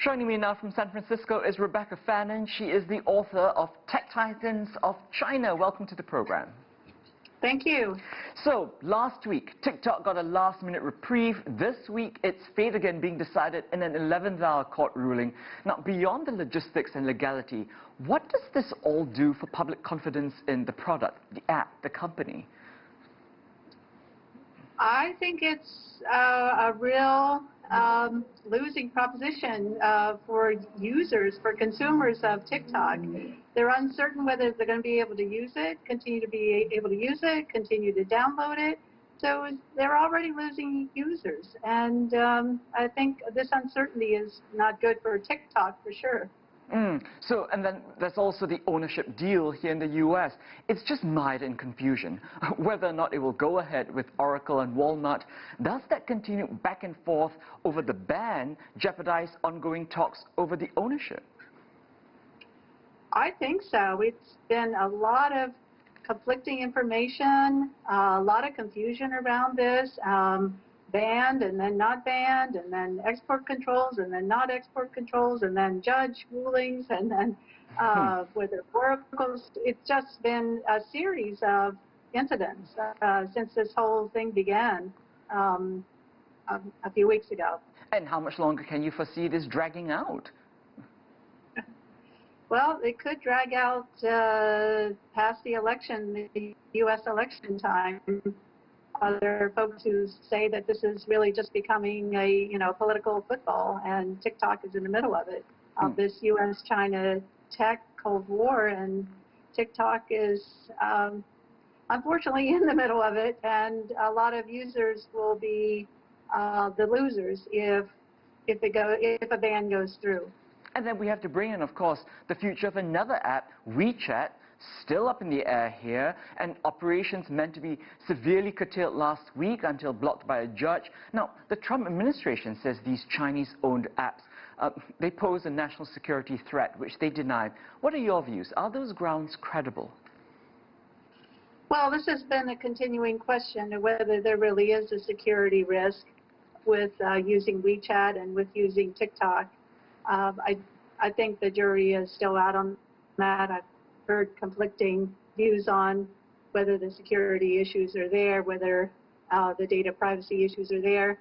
Joining me now from San Francisco is Rebecca Fannin. She is the author of Tech Titans of China. Welcome to the program. Thank you. So, last week, TikTok got a last-minute reprieve. This week, its fate again being decided in an 11th-hour court ruling. Now, beyond the logistics and legality, what does this all do for public confidence in the product, the app, the company? I think it's a real losing proposition for users, for consumers of TikTok. They're uncertain whether they're going to be able to use it, continue to be able to use it, continue to download it. So they're already losing users. And I think this uncertainty is not good for TikTok for sure. So, and then there's also the ownership deal here in the U.S. It's just mired in confusion. Whether or not it will go ahead with Oracle and Walmart, does that continue back and forth over the ban jeopardize ongoing talks over the ownership? I think so. It's been a lot of conflicting information, a lot of confusion around this. Banned and then not banned, and then export controls and then not export controls, and then judge rulings, and then whether oracles. It's just been a series of incidents since this whole thing began a few weeks ago. And how much longer can you foresee this dragging out? Well, it could drag out past the election, the U.S. election time. There are folks who say that this is really just becoming a political football, and TikTok is in the middle of it. This U.S.-China tech Cold War, and TikTok is unfortunately in the middle of it, and a lot of users will be the losers if a ban goes through. And then we have to bring in, of course, the future of another app, WeChat. Still up in the air here, and operations meant to be severely curtailed last week until blocked by a judge. Now, the Trump administration says these Chinese-owned apps, they pose a national security threat, which they deny. What are your views? Are those grounds credible? Well, this has been a continuing question of whether there really is a security risk with using WeChat and with using TikTok. I think the jury is still out on that. I've heard conflicting views on whether the security issues are there, whether the data privacy issues are there.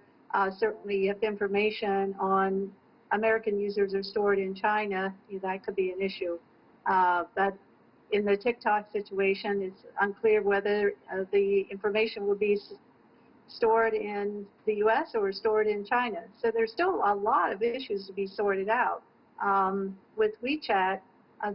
Certainly, if information on American users are stored in China, that could be an issue. But in the TikTok situation, it's unclear whether the information will be stored in the U.S. or stored in China. So there's still a lot of issues to be sorted out. With WeChat,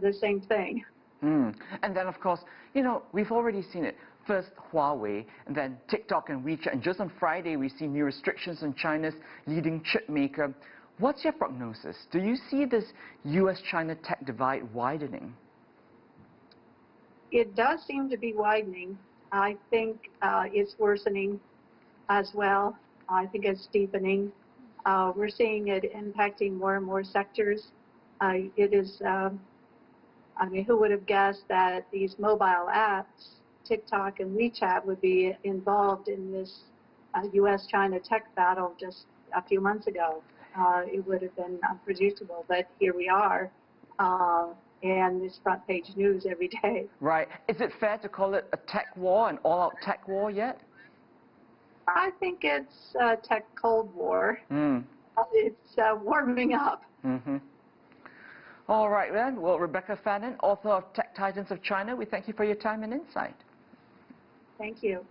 the same thing. And then, of course, we've already seen it. First Huawei, and then TikTok and WeChat. And just on Friday, we've seen new restrictions on China's leading chip maker. What's your prognosis? Do you see this U.S.-China tech divide widening? It does seem to be widening. I think it's worsening as well. I think it's deepening. We're seeing it impacting more and more sectors. It is... I mean, who would have guessed that these mobile apps, TikTok and WeChat, would be involved in this U.S.-China tech battle just a few months ago? It would have been unpredictable, but here we are, and it's front page news every day. Right. Is it fair to call it a tech war, an all-out tech war yet? I think it's a tech Cold War. It's warming up. All right, then. Well, Rebecca Fannin, author of Tech Titans of China, we thank you for your time and insight. Thank you.